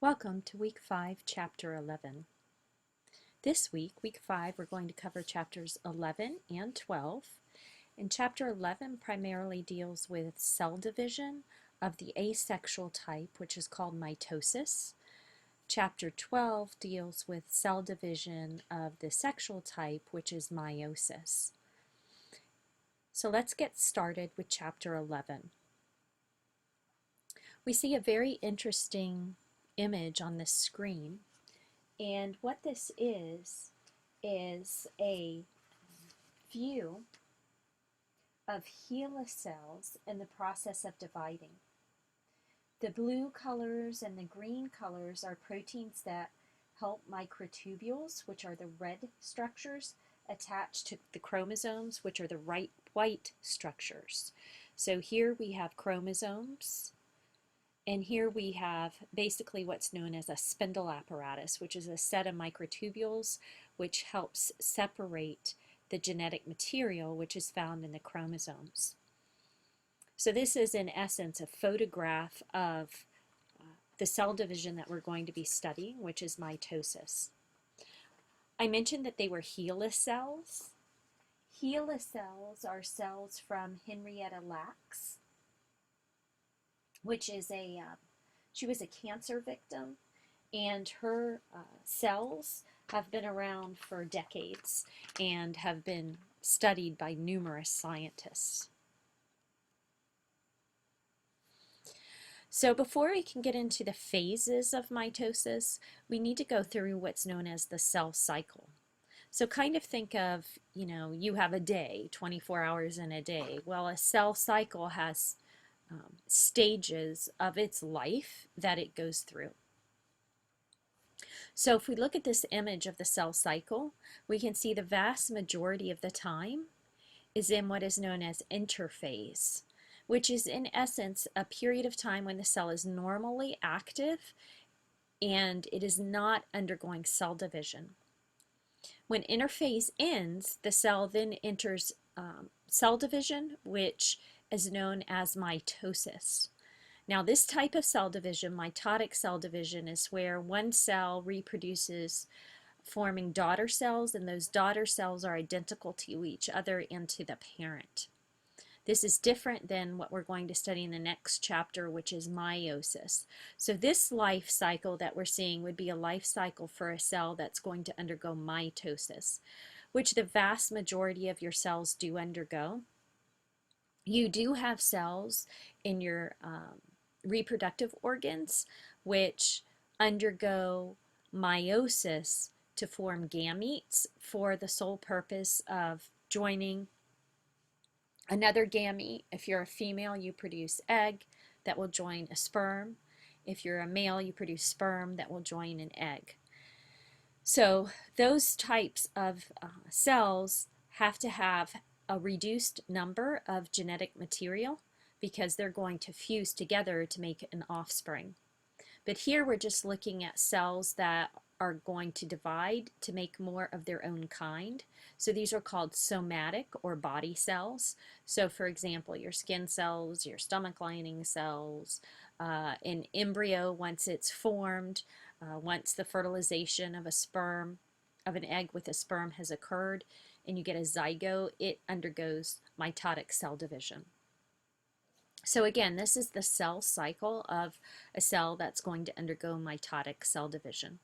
Welcome to Week 5, Chapter 11. This week, Week 5, we're going to cover Chapters 11 and 12. And Chapter 11 primarily deals with cell division of the asexual type, which is called mitosis. Chapter 12 deals with cell division of the sexual type, which is meiosis. So let's get started with Chapter 11. We see a very interesting image on this screen, and what this is a view of HeLa cells in the process of dividing. The blue colors and the green colors are proteins that help microtubules, which are the red structures, attach to the chromosomes, which are the white structures. So here we have chromosomes, and here we have basically what's known as a spindle apparatus, which is a set of microtubules which helps separate the genetic material which is found in the chromosomes. So this is in essence a photograph of the cell division that we're going to be studying, which is mitosis. I mentioned that they were HeLa cells. HeLa cells are cells from Henrietta Lacks, which is she was a cancer victim, and her cells have been around for decades and have been studied by numerous scientists. So before we can get into the phases of mitosis, we need to go through what's known as the cell cycle. So kind of think of, you have a day, 24 hours in a day. Well, a cell cycle has stages of its life that it goes through. So if we look at this image of the cell cycle, we can see the vast majority of the time is in what is known as interphase, which is in essence a period of time when the cell is normally active and it is not undergoing cell division. When interphase ends, the cell then enters cell division, which is known as mitosis. Now this type of cell division, mitotic cell division, is where one cell reproduces forming daughter cells, and those daughter cells are identical to each other and to the parent. This is different than what we're going to study in the next chapter, which is meiosis. So this life cycle that we're seeing would be a life cycle for a cell that's going to undergo mitosis, which the vast majority of your cells do undergo. You do have cells in your reproductive organs which undergo meiosis to form gametes for the sole purpose of joining another gamete. If you're a female, you produce egg that will join a sperm. If you're a male, you produce sperm that will join an egg. So those types of cells have to have a reduced number of genetic material because they're going to fuse together to make an offspring. But here we're just looking at cells that are going to divide to make more of their own kind. So these are called somatic or body cells. So for example, your skin cells, your stomach lining cells, an embryo once it's formed, once the fertilization of an egg with a sperm has occurred, and you get a zygote, it undergoes mitotic cell division. So again, this is the cell cycle of a cell that's going to undergo mitotic cell division.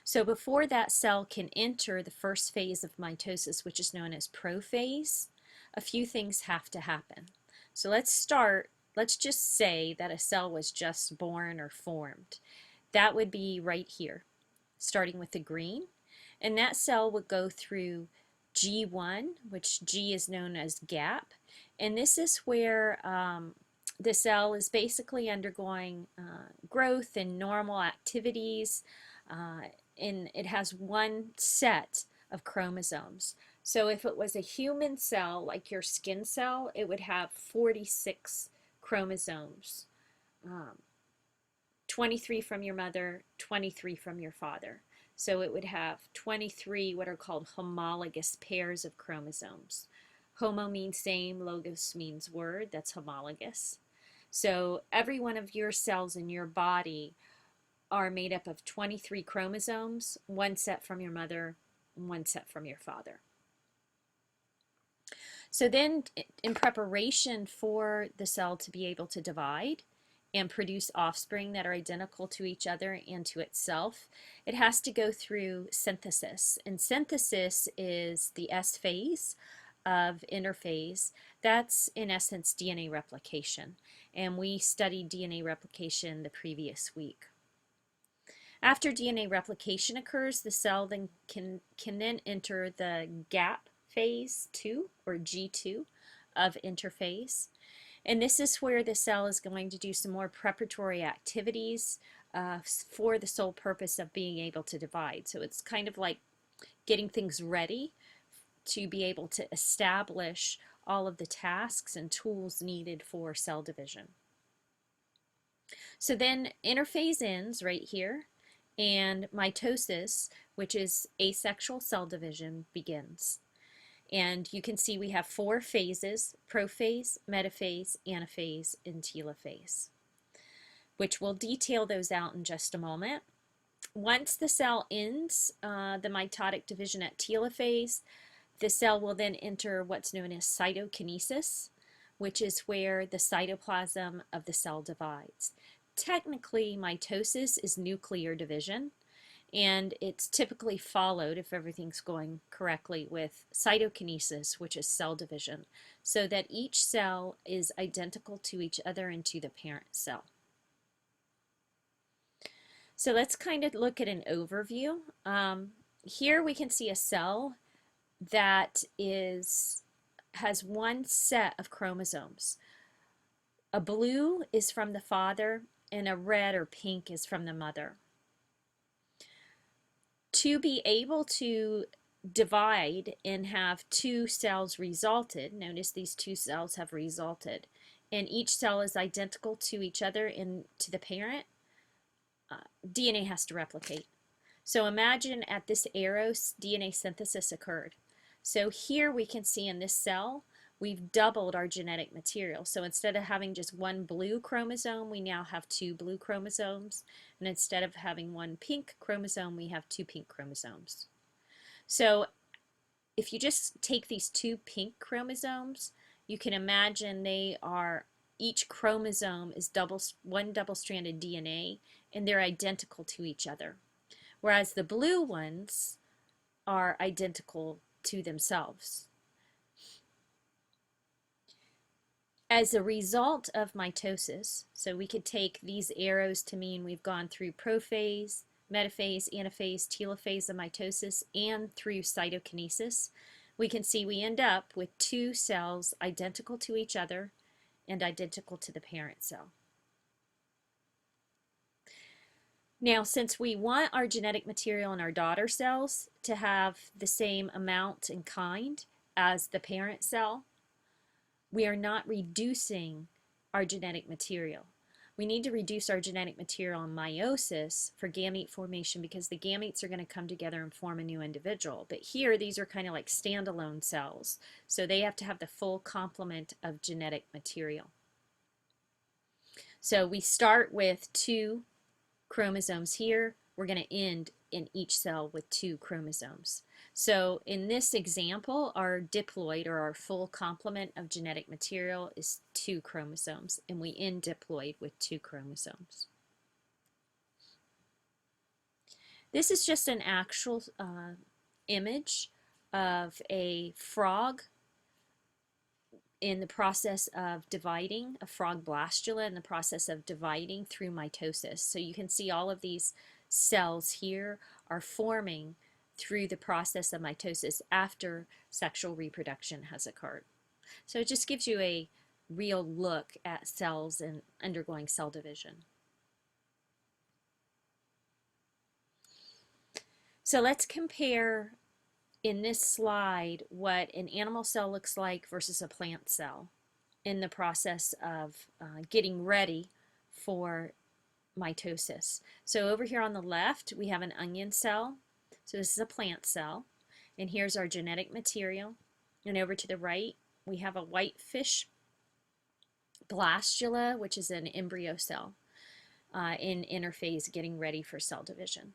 So before that cell can enter the first phase of mitosis, which is known as prophase, a few things have to happen. So let's just say that a cell was just born or formed. That would be right here, starting with the green, and that cell would go through G1, which G is known as gap, and this is where the cell is basically undergoing growth and normal activities, and it has one set of chromosomes. So if it was a human cell, like your skin cell, it would have 46 chromosomes, 23 from your mother, 23 from your father. So it would have 23 what are called homologous pairs of chromosomes. Homo means same, logos means word, that's homologous. So every one of your cells in your body are made up of 23 chromosomes, one set from your mother, one set from your father. So then in preparation for the cell to be able to divide and produce offspring that are identical to each other and to itself, it has to go through synthesis. And synthesis is the S phase of interphase. That's in essence DNA replication. And we studied DNA replication the previous week. After DNA replication occurs, the cell then can then enter the gap phase 2 or G2 of interphase. And this is where the cell is going to do some more preparatory activities for the sole purpose of being able to divide. So it's kind of like getting things ready to be able to establish all of the tasks and tools needed for cell division. So then interphase ends right here, and mitosis, which is asexual cell division, begins. And you can see we have 4 phases: prophase, metaphase, anaphase, and telophase, which we'll detail those out in just a moment. Once the cell ends the mitotic division at telophase, the cell will then enter what's known as cytokinesis, which is where the cytoplasm of the cell divides. Technically, mitosis is nuclear division, and it's typically followed, if everything's going correctly, with cytokinesis, which is cell division, so that each cell is identical to each other and to the parent cell. So let's kind of look at an overview. Here we can see a cell that has one set of chromosomes. A blue is from the father, and a red or pink is from the mother. To be able to divide and have 2 cells resulted, notice these 2 cells have resulted, and each cell is identical to each other and to the parent, DNA has to replicate. So imagine at this arrow, DNA synthesis occurred. So here we can see in this cell, we've doubled our genetic material. So instead of having just 1 blue chromosome, we now have 2 blue chromosomes. And instead of having 1 pink chromosome, we have 2 pink chromosomes. So if you just take these 2 pink chromosomes, you can imagine each chromosome is one double-stranded DNA, and they're identical to each other. Whereas the blue ones are identical to themselves. As a result of mitosis, so we could take these arrows to mean we've gone through prophase, metaphase, anaphase, telophase of mitosis, and through cytokinesis, we can see we end up with 2 cells identical to each other and identical to the parent cell. Now, since we want our genetic material in our daughter cells to have the same amount and kind as the parent cell, we are not reducing our genetic material. We need to reduce our genetic material in meiosis for gamete formation because the gametes are going to come together and form a new individual. But here, these are kind of like standalone cells, so they have to have the full complement of genetic material. So we start with 2 chromosomes here. We're going to end in each cell with 2 chromosomes. So in this example, our diploid, or our full complement of genetic material, is 2 chromosomes, and we end diploid with 2 chromosomes. This is just an actual image of a frog in the process of dividing, a frog blastula in the process of dividing through mitosis. So you can see all of these cells here are forming through the process of mitosis after sexual reproduction has occurred. So it just gives you a real look at cells and undergoing cell division. So let's compare in this slide what an animal cell looks like versus a plant cell in the process of getting ready for mitosis. So over here on the left, we have an onion cell. So this is a plant cell, and here's our genetic material. And over to the right, we have a whitefish blastula, which is an embryo cell. in interphase getting ready for cell division.